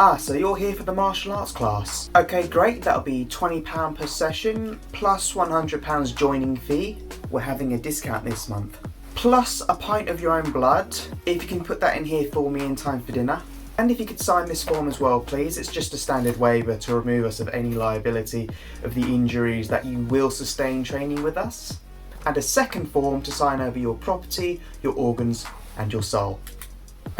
So you're here for the martial arts class. Okay, great, that'll be £20 per session, plus £100 joining fee. We're having a discount this month. Plus a pint of your own blood, if you can put that in here for me in time for dinner. And if you could sign this form as well, please. It's just a standard waiver to remove us of any liability of the injuries that you will sustain training with us. And a second form to sign over your property, your organs, and your soul.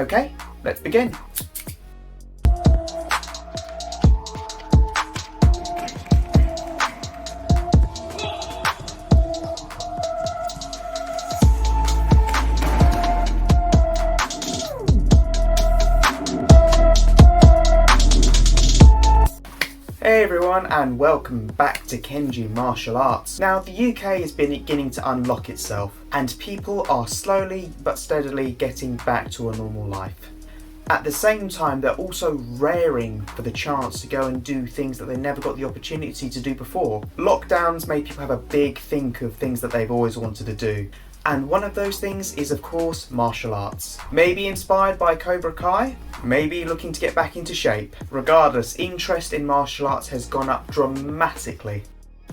Okay, let's begin. Hey everyone, and welcome back to Kenji Martial Arts. Now, the UK has been beginning to unlock itself, and people are slowly but steadily getting back to a normal life. At the same time, they're also raring for the chance to go and do things that they never got the opportunity to do before. Lockdowns made people have a big think of things that they've always wanted to do. And one of those things is, of course, martial arts. Maybe inspired by Cobra Kai, maybe looking to get back into shape. Regardless, interest in martial arts has gone up dramatically.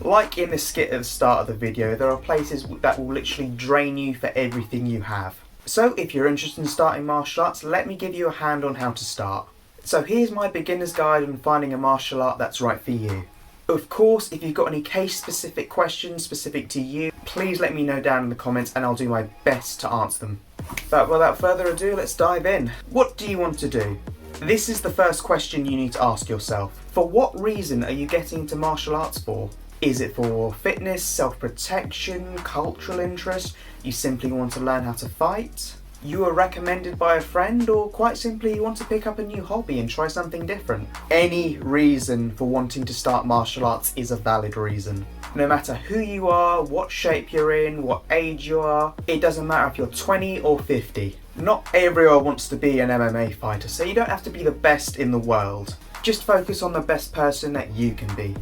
Like in the skit at the start of the video, there are places that will literally drain you for everything you have. So if you're interested in starting martial arts, let me give you a hand on how to start. So here's my beginner's guide on finding a martial art that's right for you. Of course, if you've got any case-specific questions specific to you, please let me know down in the comments and I'll do my best to answer them. But without further ado, let's dive in. What do you want to do? This is the first question you need to ask yourself. For what reason are you getting into martial arts for? Is it for fitness, self-protection, cultural interest? You simply want to learn how to fight? You were recommended by a friend, or quite simply you want to pick up a new hobby and try something different? Any reason for wanting to start martial arts is a valid reason. No matter who you are, what shape you're in, what age you are, it doesn't matter if you're 20 or 50. Not everyone wants to be an MMA fighter, so you don't have to be the best in the world. Just focus on the best person that you can be.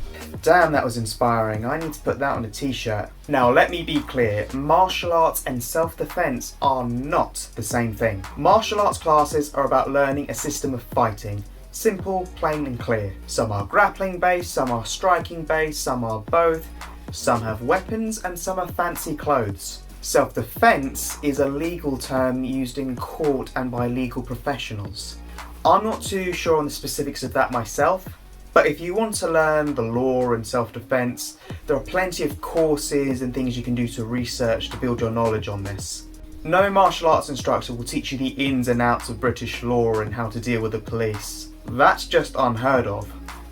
Damn, that was inspiring. I need to put that on a t-shirt. Now let me be clear, martial arts and self-defense are not the same thing. Martial arts classes are about learning a system of fighting. Simple, plain and clear. Some are grappling based, some are striking based, some are both. Some have weapons and some are fancy clothes. Self-defense is a legal term used in court and by legal professionals. I'm not too sure on the specifics of that myself, but if you want to learn the law and self-defense, there are plenty of courses and things you can do to research to build your knowledge on this. No martial arts instructor will teach you the ins and outs of British law and how to deal with the police. That's just unheard of.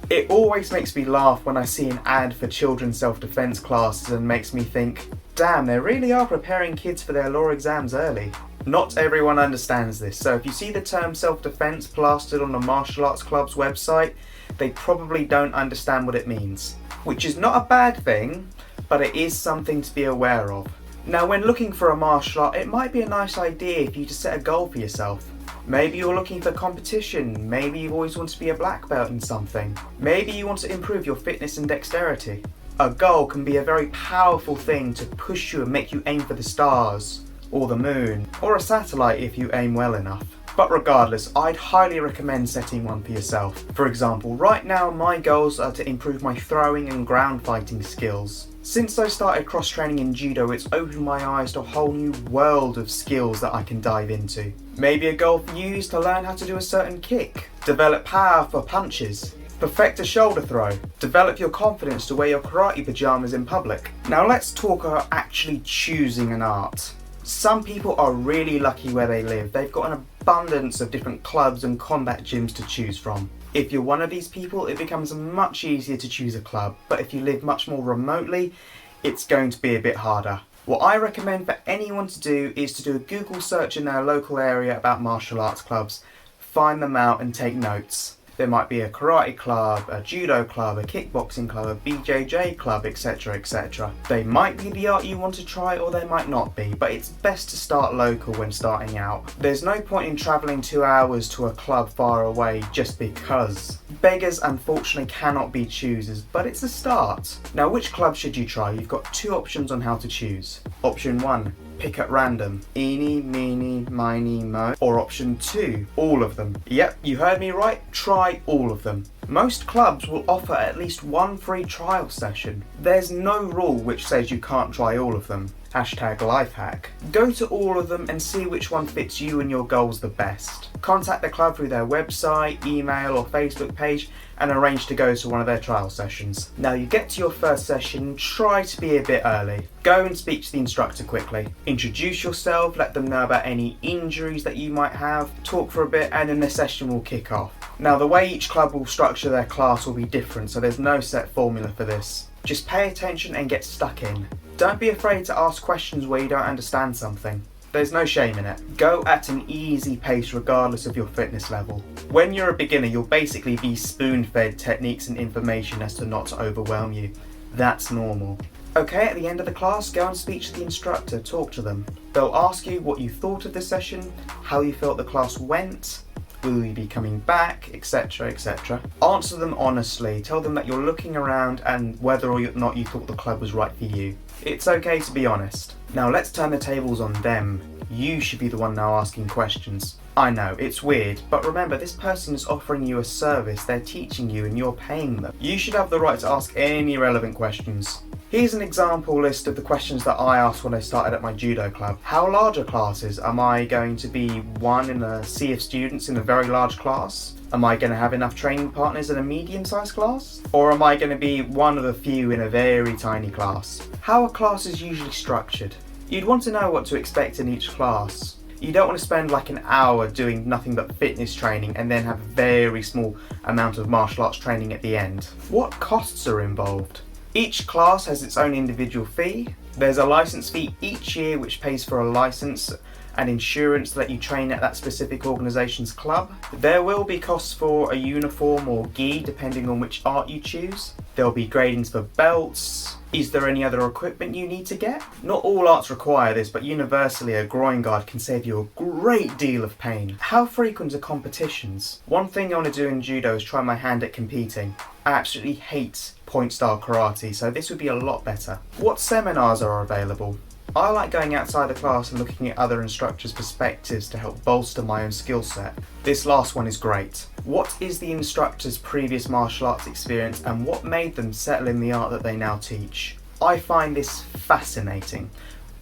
It always makes me laugh when I see an ad for children's self-defense classes and makes me think, damn, they really are preparing kids for their law exams early. Not everyone understands this, so if you see the term self-defense plastered on the martial arts club's website, they probably don't understand what it means. Which is not a bad thing, but it is something to be aware of. Now, when looking for a martial art, it might be a nice idea for you to set a goal for yourself. Maybe you're looking for competition, maybe you've always wanted to be a black belt in something. Maybe you want to improve your fitness and dexterity. A goal can be a very powerful thing to push you and make you aim for the stars, or the moon, or a satellite if you aim well enough. But regardless, I'd highly recommend setting one for yourself. For example, right now my goals are to improve my throwing and ground fighting skills. Since I started cross-training in judo, it's opened my eyes to a whole new world of skills that I can dive into. Maybe a goal for you is to learn how to do a certain kick, develop power for punches, perfect a shoulder throw, develop your confidence to wear your karate pajamas in public. Now let's talk about actually choosing an art. Some people are really lucky where they live. They've got an abundance of different clubs and combat gyms to choose from. If you're one of these people, it becomes much easier to choose a club, but if you live much more remotely, it's going to be a bit harder. What I recommend for anyone to do is to do a Google search in their local area about martial arts clubs, find them out and take notes. There might be a karate club, a judo club, a kickboxing club, a BJJ club, etc, etc. They might be the art you want to try or they might not be, but it's best to start local when starting out. There's no point in travelling 2 hours to a club far away just because. Beggars unfortunately cannot be choosers, but it's a start. Now which club should you try? You've got two options on how to choose. Option 1, Pick at random. Eeny, meeny, miny, mo. Or option 2, all of them. Yep, you heard me right. Try all of them. Most clubs will offer at least one free trial session. There's no rule which says you can't try all of them. #lifehack. Go to all of them and see which one fits you and your goals the best. Contact the club through their website, email or Facebook page and arrange to go to one of their trial sessions. Now you get to your first session, try to be a bit early. Go and speak to the instructor quickly. Introduce yourself, let them know about any injuries that you might have, talk for a bit and then the session will kick off. Now the way each club will structure their class will be different, so there's no set formula for this. Just pay attention and get stuck in. Don't be afraid to ask questions where you don't understand something. There's no shame in it. Go at an easy pace regardless of your fitness level. When you're a beginner, you'll basically be spoon-fed techniques and information as to not to overwhelm you. That's normal. Okay, at the end of the class, go and speak to the instructor, talk to them. They'll ask you what you thought of the session, how you felt the class went, will you be coming back, etc, etc. Answer them honestly, tell them that you're looking around and whether or not you thought the club was right for you. It's okay to be honest. Now let's turn the tables on them. You should be the one now asking questions. I know, it's weird, but remember this person is offering you a service, they're teaching you and you're paying them. You should have the right to ask any relevant questions. Here's an example list of the questions that I asked when I started at my judo club. How large are classes? Am I going to be one in a sea of students in a very large class? Am I going to have enough training partners in a medium-sized class? Or am I going to be one of the few in a very tiny class? How are classes usually structured? You'd want to know what to expect in each class. You don't want to spend like an hour doing nothing but fitness training and then have a very small amount of martial arts training at the end. What costs are involved? Each class has its own individual fee. There's a license fee each year which pays for a license and insurance to let you train at that specific organisation's club. There will be costs for a uniform or gi depending on which art you choose. There'll be gradings for belts. Is there any other equipment you need to get? Not all arts require this, but universally a groin guard can save you a great deal of pain. How frequent are competitions? One thing I want to do in judo is try my hand at competing. I absolutely hate point style karate, so this would be a lot better. What seminars are available? I like going outside the class and looking at other instructors' perspectives to help bolster my own skill set. This last one is great. What is the instructor's previous martial arts experience and what made them settle in the art that they now teach? I find this fascinating.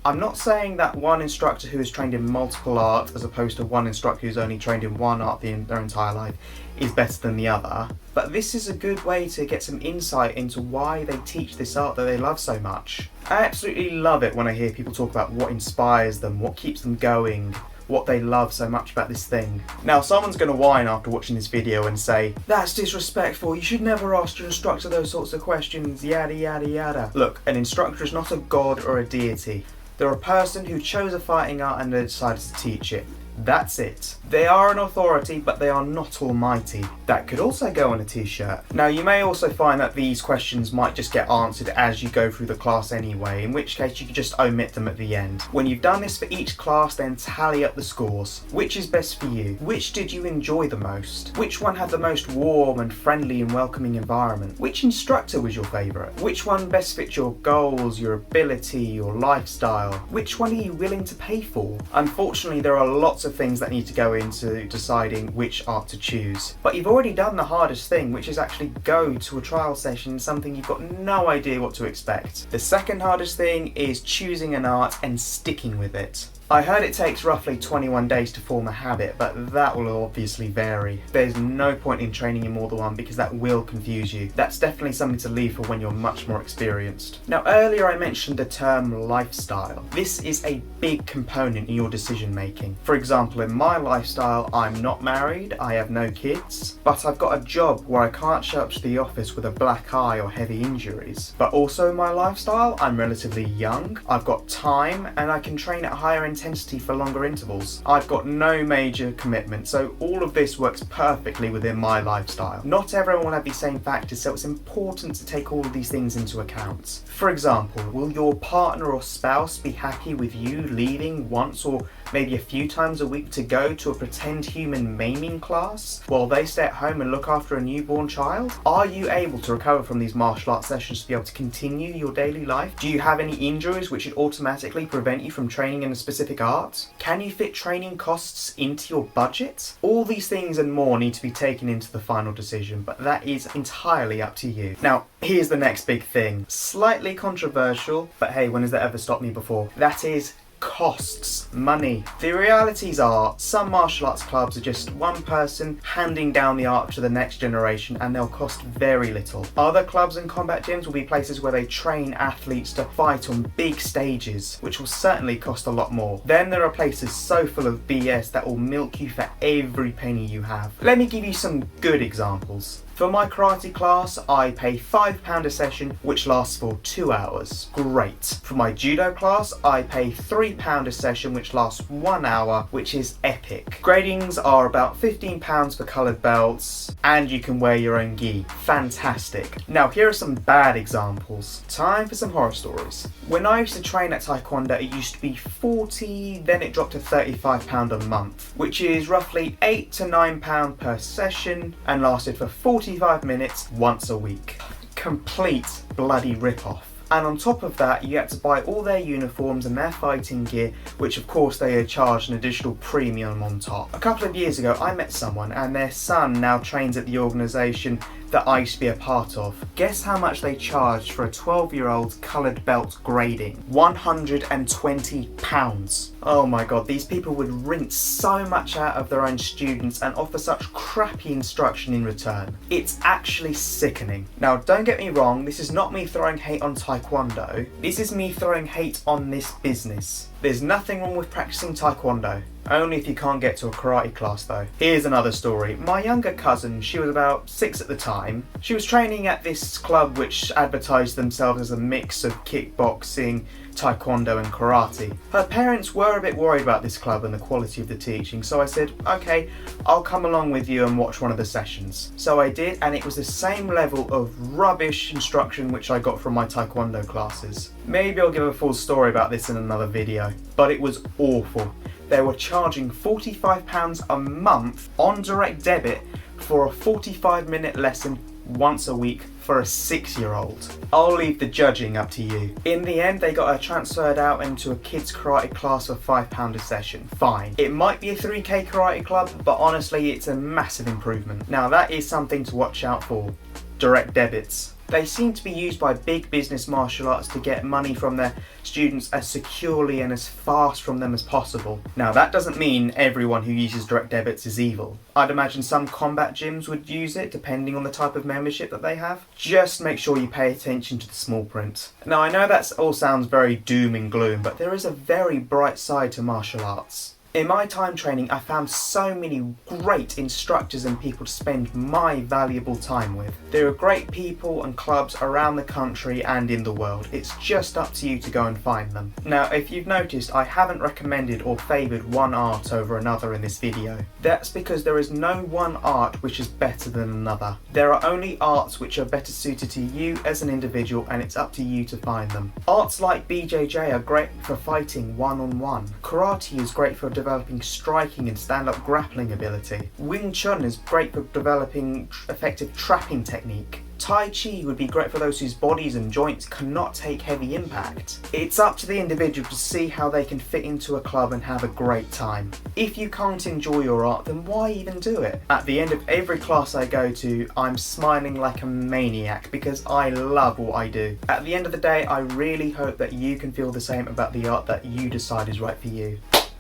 I'm not saying that one instructor who is trained in multiple arts as opposed to one instructor who's only trained in one art their entire life is better than the other, but this is a good way to get some insight into why they teach this art that they love so much. I absolutely love it when I hear people talk about what inspires them, what keeps them going, what they love so much about this thing. Now someone's going to whine after watching this video and say, that's disrespectful, you should never ask your instructor those sorts of questions, yada yada yada. Look, an instructor is not a god or a deity. They're a person who chose a fighting art and they decided to teach it. That's it. They are an authority, but they are not almighty. That could also go on a t-shirt. Now you may also find that these questions might just get answered as you go through the class anyway, in which case you can just omit them at the end. When you've done this for each class, then tally up the scores. Which is best for you? Which did you enjoy the most? Which one had the most warm and friendly and welcoming environment? Which instructor was your favourite? Which one best fit your goals, your ability, your lifestyle? Which one are you willing to pay for? Unfortunately, there are lots of things that need to go into deciding which art to choose. But you've already done the hardest thing, which is actually go to a trial session, something you've got no idea what to expect. The second hardest thing is choosing an art and sticking with it. I heard it takes roughly 21 days to form a habit, but that will obviously vary. There's no point in training in more than one because that will confuse you. That's definitely something to leave for when you're much more experienced. Now earlier I mentioned the term lifestyle. This is a big component in your decision making. For example, in my lifestyle, I'm not married, I have no kids, but I've got a job where I can't show up to the office with a black eye or heavy injuries. But also in my lifestyle, I'm relatively young, I've got time, and I can train at higher intensity intensity for longer intervals. I've got no major commitment, so all of this works perfectly within my lifestyle. Not everyone will have these same factors, so it's important to take all of these things into account. For example, will your partner or spouse be happy with you leaving once or maybe a few times a week to go to a pretend human maiming class while they stay at home and look after a newborn child? Are you able to recover from these martial arts sessions to be able to continue your daily life? Do you have any injuries which would automatically prevent you from training in a specific art? Can you fit training costs into your budget? All these things and more need to be taken into the final decision, but that is entirely up to you. Now, here's the next big thing. Slightly controversial, but hey, when has that ever stopped me before? That is costs, money. The realities are some martial arts clubs are just one person handing down the art to the next generation, and they'll cost very little. Other clubs and combat gyms will be places where they train athletes to fight on big stages, which will certainly cost a lot more. Then there are places so full of BS that will milk you for every penny you have. Let me give you some good examples. For my karate class, I pay £5 a session, which lasts for 2 hours. Great. For my judo class, I pay £3 a session, which lasts 1 hour, which is epic. Gradings are about £15 for coloured belts, and you can wear your own gi. Fantastic. Now, here are some bad examples. Time for some horror stories. When I used to train at Taekwondo, it used to be £40, then it dropped to £35 a month, which is roughly £8 to £9 per session, and lasted for 45 minutes once a week. Complete bloody rip-off. And on top of that, you had to buy all their uniforms and their fighting gear, which of course they had charged an additional premium on top. A couple of years ago, I met someone and their son now trains at the organisation that I used to be a part of. Guess how much they charged for a 12-year-old coloured belt grading? £120. Oh my god, these people would rinse so much out of their own students and offer such crappy instruction in return. It's actually sickening. Now, don't get me wrong, this is not me throwing hate on Taekwondo. This is me throwing hate on this business. There's nothing wrong with practicing Taekwondo. Only if you can't get to a karate class though. Here's another story. My younger cousin, she was about 6 at the time. She was training at this club which advertised themselves as a mix of kickboxing, taekwondo and karate. Her parents were a bit worried about this club and the quality of the teaching, so I said, okay, I'll come along with you and watch one of the sessions. So I did, and it was the same level of rubbish instruction which I got from my taekwondo classes. Maybe I'll give a full story about this in another video, but it was awful. They were charging £45 a month on direct debit for a 45-minute lesson once a week for a 6-year-old. I'll leave the judging up to you. In the end, they got her transferred out into a kids karate class for £5 a session. Fine. It might be a 3K karate club, but honestly, it's a massive improvement. Now, that is something to watch out for. Direct debits. They seem to be used by big business martial arts to get money from their students as securely and as fast from them as possible. Now, that doesn't mean everyone who uses direct debits is evil. I'd imagine some combat gyms would use it depending on the type of membership that they have. Just make sure you pay attention to the small print. Now, I know that all sounds very doom and gloom, but there is a very bright side to martial arts. In my time training, I found so many great instructors and people to spend my valuable time with. There are great people and clubs around the country and in the world. It's just up to you to go and find them. Now, if you've noticed, I haven't recommended or favoured one art over another in this video. That's because there is no one art which is better than another. There are only arts which are better suited to you as an individual, and it's up to you to find them. Arts like BJJ are great for fighting one-on-one. Karate is great for developing striking and stand-up grappling ability. Wing Chun is great for developing effective trapping technique. Tai Chi would be great for those whose bodies and joints cannot take heavy impact. It's up to the individual to see how they can fit into a club and have a great time. If you can't enjoy your art, then why even do it? At the end of every class I go to, I'm smiling like a maniac because I love what I do. At the end of the day, I really hope that you can feel the same about the art that you decide is right for you.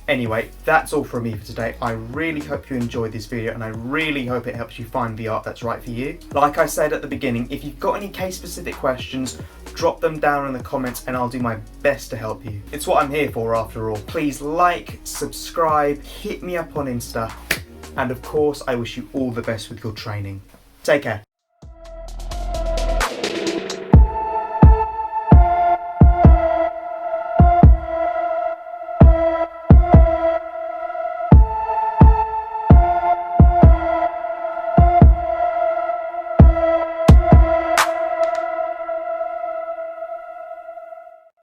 Anyway, that's all from me for today. I really hope you enjoyed this video and I really hope it helps you find the art that's right for you. Like I said at the beginning, if you've got any case-specific questions, drop them down in the comments and I'll do my best to help you. It's what I'm here for after all. Please like, subscribe, hit me up on Insta, and of course I wish you all the best with your training. Take care.